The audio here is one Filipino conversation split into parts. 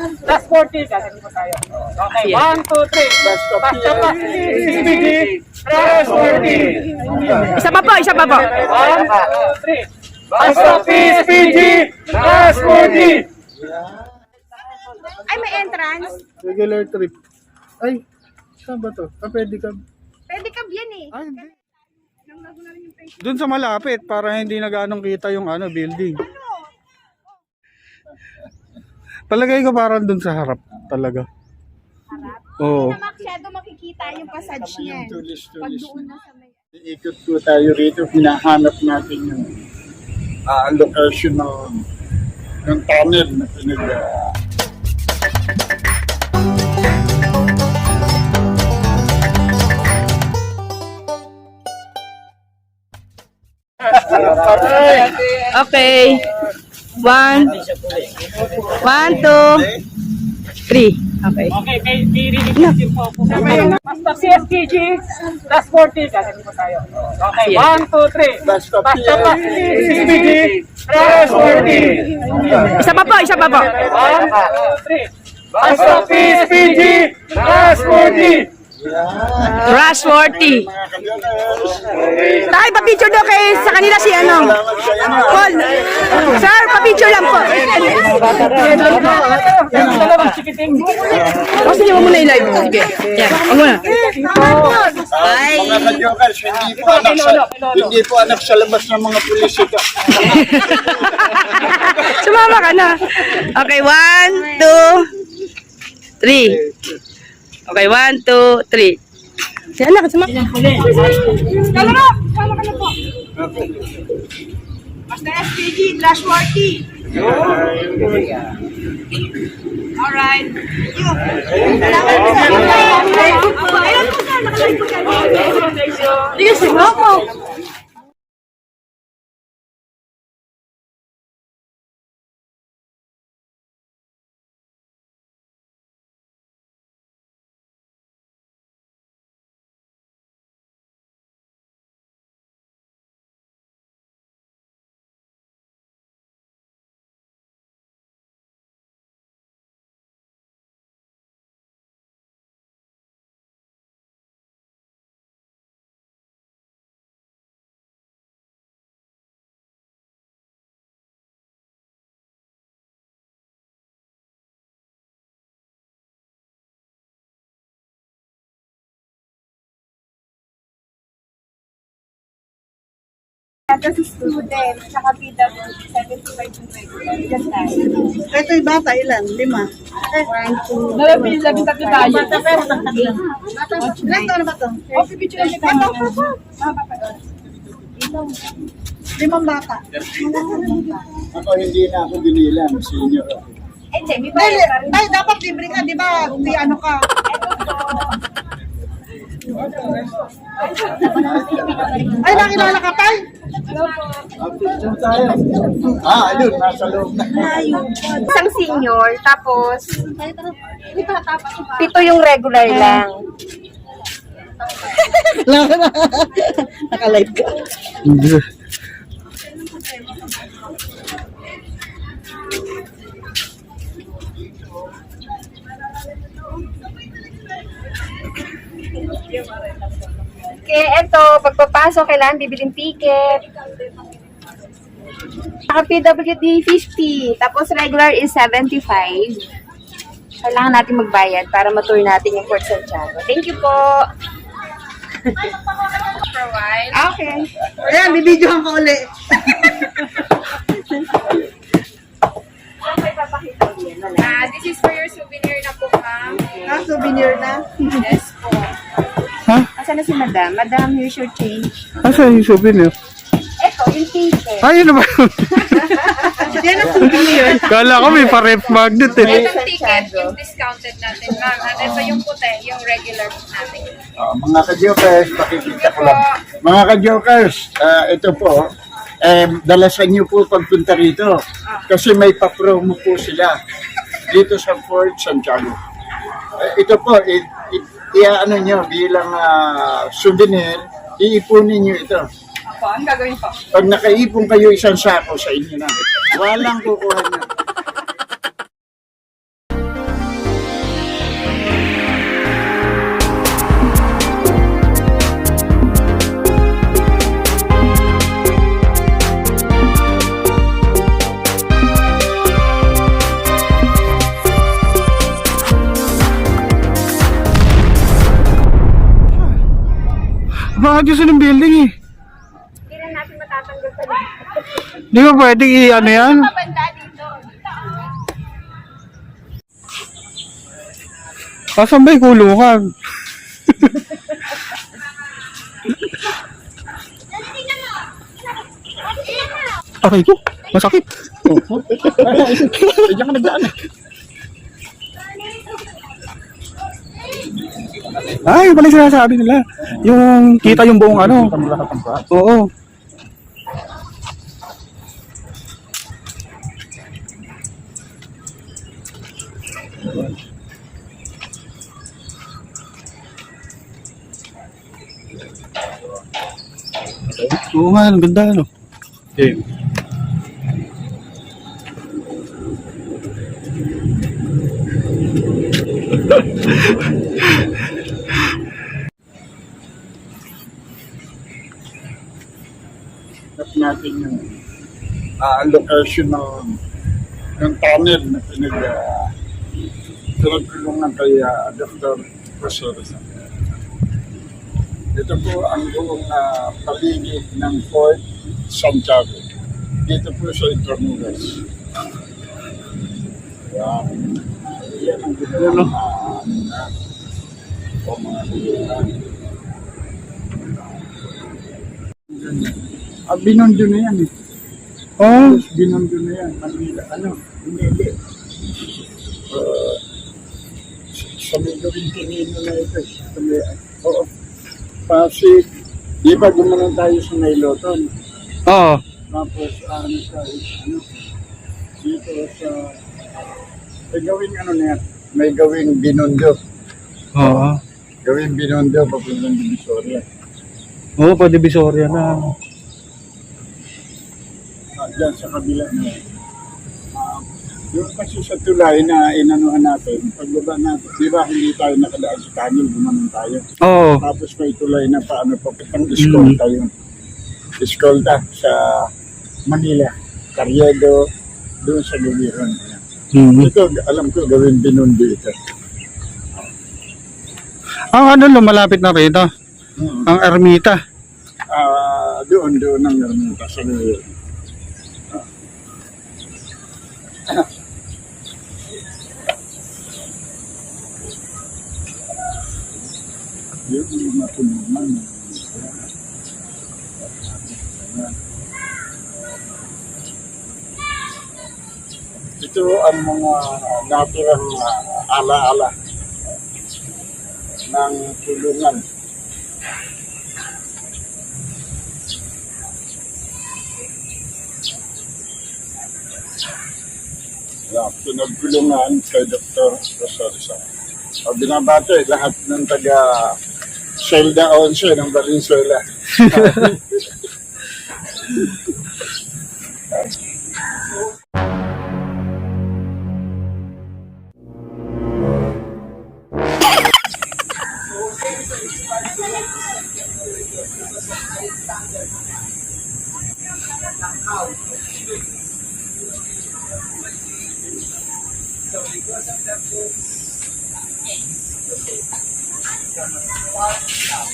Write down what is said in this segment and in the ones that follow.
Last 40, gagawin mo tayo. Okay, 1, 2, 3. Basta pa, CBD, last 40. Isa pa po, isa pa po. 1, 2, 3. Basta PSPG, last 40. Ay, may entrance. Regular trip. Ay, saan ba to? Pwede ka. Pwede ka yan eh. Ay, hindi. Doon sa malapit para hindi na ganong kita yung building. Palagay ko parang doon sa harap talaga. Harap? Oo. Hindi na masyado makikita yung passage niyan. Pag doon na sa may... Ikot po tayo rito, hinahanap natin yung location ng tunnel na Okay. 1, 2, 3. Okay. Okay, may release po po. Basta CSPG, last 40, gagawin mo tayo. Okay, 1, 2, 3. Basta pa, CBD, last 40. Isa pa po, isa pa po. 1, 2, 3. Basta PSPG, last 40. Rush 40. Tay, pa-picture daw kay sa kanila si Paul. Sir, pa-picture lang po. Dalawang chikiting. O, sige mo muna i-live. Sige. Yan, huwag muna. Bye. mga ka-jokers, hindi po anak sa labas ng mga pulis ito. Sumama ka na. Okay, 1, 2, 3. Okay, 1, 2, 3. Si anak, sumama. Kala na! Kala ka na po. Basta SPG, Flash 40. Alright. Sige, sumama. Kasi student, saka PW, 75 Ito yung bata, ilan? 5? Labing tatlo tayo. Ilan taon na ba ito? Okay, picture lang kita. 5 bata. Ako hindi na ako binilang, senior ako. Hindi, may bayad pa rin. Ay, dapat libre ka, di ba? Di ano ka. Ay, nakilala ka pa? Ayun, nasa loob na. Isang senior, tapos 7 yung regular lang. Naka-live ka. Okay, eto, pagpapasok, kailangan bibiling ticket. Naka PWD 50, tapos regular is 75. Kailangan natin magbayad para matour natin yung Fort Santiago. Thank you po! For a while. Okay. Ayan, bibidyohan ko ulit. This is for your souvenir na po, ma'am. Souvenir na. Yes po. Ha? Asan na si madam? Madam, here's your change. Asa yung souvenir? Eto, yung ticket. Ayun naman. Yan ang souvenir. Kala ko may pa-ref magnet eh. Itong ticket, yung discounted natin, ma'am. At ito yung puti, yung regular natin. Mga ka-jokers, pakikita ko lang. Mga ka-jokers, ito po, dalasan niyo po pagpunta rito. Kasi may pa-promo po sila dito sa Fort Santiago. Ito po, ano nyo, bilang souvenir, iipunin nyo ito. Ako, ang gagawin ko. Pag nakaipon kayo isang sako sa inyo na, walang kukuha nyo. Bakit gusto ng building eh? Hindi na natin matatanggal sa dito. Di ba pwede ano yan? Mabanda dito. Kasan ba yung kulungan? Aray ko, masakit. Diyan ka nagdaan. Ay, pala yung sinasabi nila. Yung kita yung buong ano. Oo. Oo nga, ang ganda ano. Okay. At natin yung location ng tunnel na pinagtulungan kay Dr. Rosero. Ito po ang buong paligid ng Fort Santiago. Dito po sa Intramuros. Yan ang gano'n. Binondo na yan eh. Oh, Binondo na yan. Manila, hindi. Sa may gawin kanino na ito. Oo. Pasig. Di ba gumanon tayo sa may Loton? oo. Tapos dito sa may gawing na yan. May gawing Binondo. Oo. Gawing Binondo papuntang Divisoria. Oo, pa Divisoria na. Diyan sa kabila na yan. Yung kasi sa tulay na inanuhan natin, pagbaba natin, di ba hindi tayo nakadaan sa tunnel, gumanon tayo. Oo. Tapos may tulay na paano pa kitang eskolta yun. Eskolta sa Manila, Carriedo, doon sa Lubiron. Ito, alam ko, gawin Binondo ito. Ang ano lumalapit na rito? Ang ermita. Doon ang Ermita sa Lubiron. Yun yung matulungan. Ito ang mga natirang ala-ala ng tulungan. Pinagtulungan kay Dr. Rosariza. Binabate lahat ng taga Celda 11 ng Valenzuela.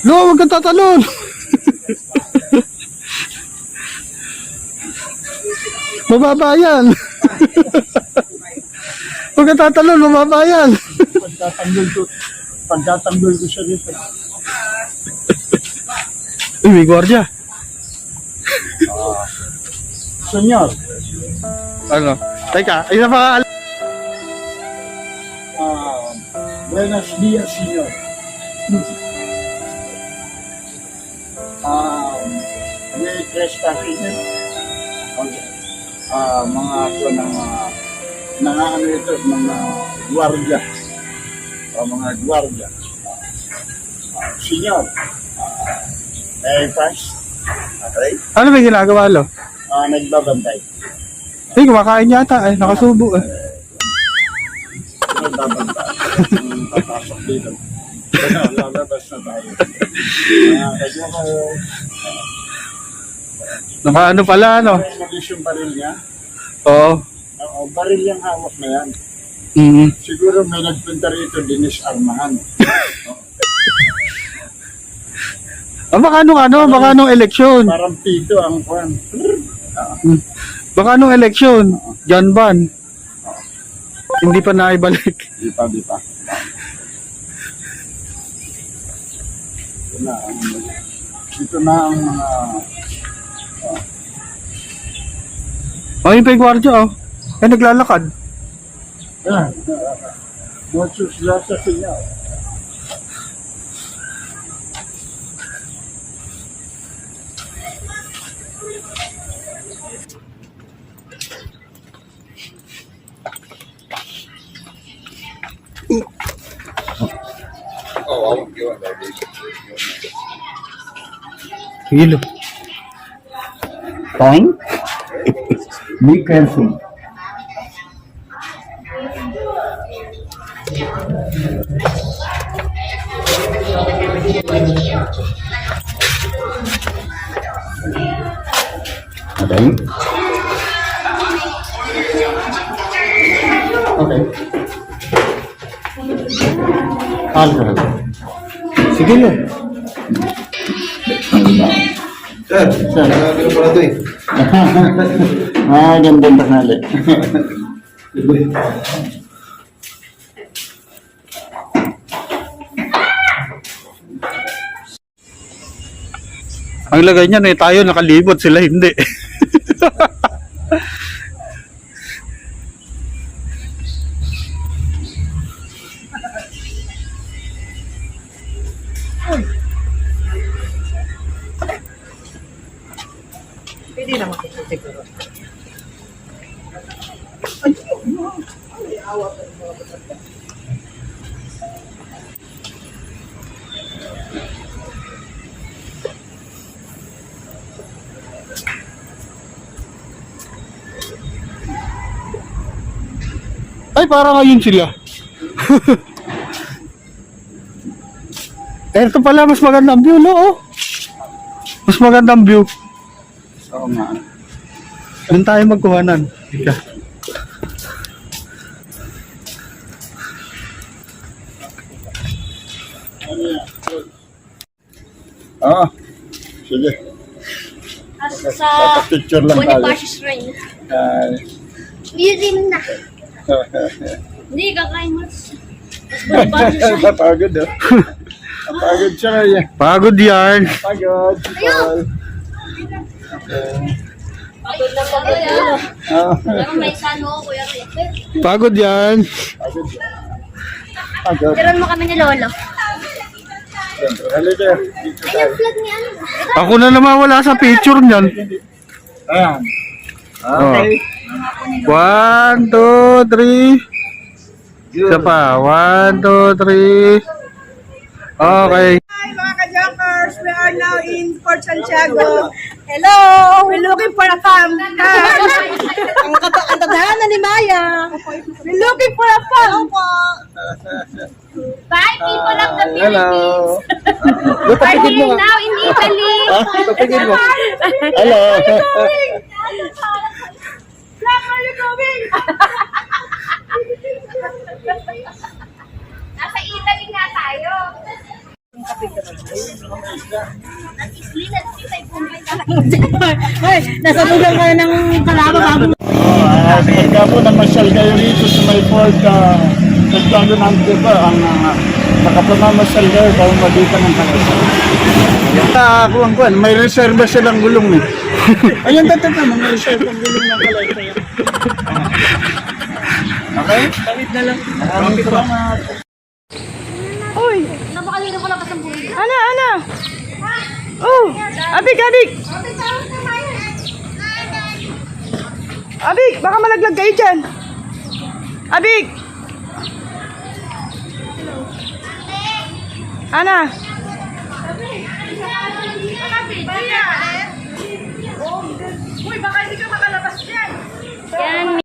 No, huwag kang tatalon. Mababa yan. Huwag kang tatalon, mababa yan. Pagtatanggol ko siya dito. Uy, may gwardiya. Senyor, Ano? Teka, isa pa. buenos dias, senyor. May trespassing din. Okay. Mga ako ng ano ito, mga gwardiya. Mga gwardiya. Senyor, may pass? Okay. Ano ba ginagawa lo? Nagbabantay. Ay, kumakain yata. Ay, nakasubo. Nagbabantay. Papasok dito. Lalabas na tayo. Kaya Naka ano pala, no? nalis yung baril niya. Oo. Baril yung hawak na yan. Siguro may nagpunta rito, dinisarmahan. Baka nung eleksyon. Parang pito ang kwan. Baka nung eleksyon. John Van. Hindi pa naibalik. Di pa. Ito na ang mga... Yung pa yung gwardiya, oh. Naglalakad. Yan. Muchos gracias, señor. Hilo. Fine. Be careful. Okay. Okay. Alcohol. Sige lang. Sir, gandang tanghali. Ang lagay niyan tayo nakalibot, sila hindi. Pwede naman ito siguro. Ay, parang ayun sila. Ito pala, mas magandang view, no? Oh. Mas magandang view. Oo nga. Doon tayo magkuhanan. Ika. Oo. Sige. Sa Picture lang tayo. Bonifacio Shrine. Ay. Museum na. Hindi, kakain mo. Bonifacio Shrine. Napagod, oh. Napagod siya. Pagod yan. Pagod. Pagod na pagod na. Ah, Pero may sano ko, Kuya Pepe. Pagod yan. pagod. Pagod. Tiran mo kami ni Lolo. Siyempre, halika. Dito Ay, tayo. yung vlog ni ano. Ako na naman wala sa picture niyan. Ayan. Okay. 1, 2, 3. Isa pa. 1, 2, 3. Okay. Hi mga ka-Jokers! We are now in Port Santiago. Hello! We're looking for a farm. Ang tadhana ni Maya. We're looking for a farm. Bye, people of the Hello. Philippines. We're here now in Italy. Papigil mo. Hello. Where are you going? Nasa Italy nga tayo. Nasa lugar ka ng kalaba bago. Pagka po namasyal kayo dito sa may Ford, Santiago ng Diba, ang makapamamasyal kayo, kung magitan ng kalasal. Kuwan, may reserva silang gulong eh. Ayun, tatata, may reserva ng gulong ng kalasal. Okay? Tawid na lang. Maraming salamat. Uy! Napakalino ko lang kasambuli. Ana! Oh! Abig! Abig! Baka malaglag kayo dyan! Abig! Ana! Uy, baka hindi ka makalabas dyan. Yan,